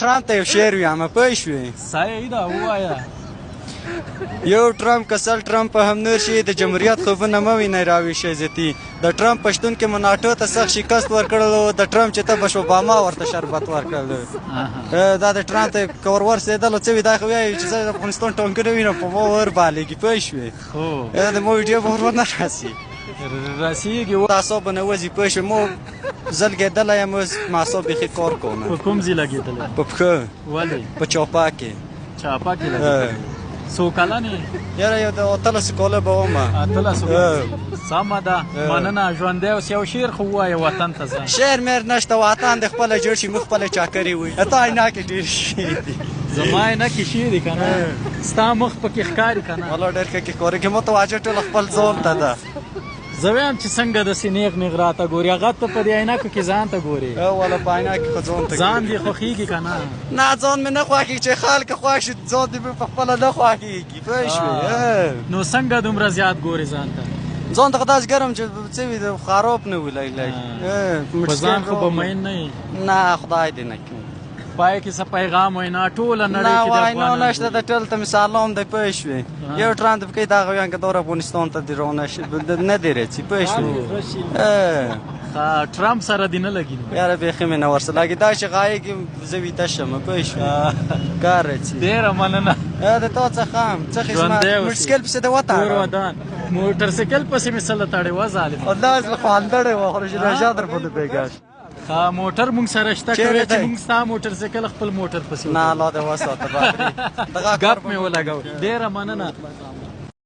ټرمپ ته یو شعر وایم پوه شوې صحیح ده ووایه یو ټرمپ کسل ټرمپ هم نور شي د جمهوریت خوبونه مه وینئ راویښ عزتي د ټرمپ په شتون کې مو ناټو ته سخت شکست ورکړلو د ټرمپ چې ته بش اوباما ورته شربت ورکړلو دا د ټرمپ ته که ور ورسېدلو څه وي دا خو وایي چې زه د افغانستان ټانکونه وینم په ما وربالېږي پوه شوې د مو ویډیو به ور ونه راسي رسیږي اعصاب نه وځي پوه شوې مو زلګېدلی یم اوس اعصاب بیخي کار کوم په کوم ځای لګېدلی په پښه ولې په چاپه کې چاپه کې لګېدلی څو کلن یې یاره یو د 18 کاله به ومه 18 سمه ده مننه ژوندی اوس یو شعر خو ووایه وطن ته ځه شعر میر نشته وطن د خپله جوړ شي موږ خپله چاکرې وي تا عینکې ډېر شي دي زما عینکې شي دي که نه ستا مخ پکې ښکاري که نه والله ډېر ښه کې ښکاري کې متوجه ټوله خپل ځان ته ده زه وایم چې څنګه داسې نیغ نیغ راته ګوري هغه ته په دې عینکو کې ځان ته ګوري والله په عینکې خو ځان ته ځان دې خوښېږي که نه نه ځان مې نه خوښېږي چې خلک خوښ شي ځان دې مې په خپله نه خوښېږي پوه شوې نو څنګه دومره زیات ګوري ځان ته ځان ته خو داسې ګرم چې څه وي خراب نه وي لږ په ځان خو به مین نه یې نه خدای دې نه کړي پای کې څه پیغام وایي نه ټوله نړۍ کې د افغانانو نه نشته د ټول ته مې سلام دی پوه شوې یو ټرمپ ته پکې دغه ویان که دور افغانستان ته دې رانشي نه دې رسي پوه شوې ټرمپ سره دې نه لګي نو یاره بیخي مې نه ورسره لګي دا چې غایږي زه ویده شم پوه شوې کار رسي ډېره مننه د تا څخه هم څه خدمت موټرسایکل پسې دې وتړه کور ودان موټرسایکل پسې مې سله تړې وه ظالم الله زه خو اندړې وه خو رژا در باندې بېګا موټر مونږ سره شته کوي چې مونږ ستا موټرسایکل خپل موټر پسې نه الله دې وساته ګپ مې ولګاو ډېره مننه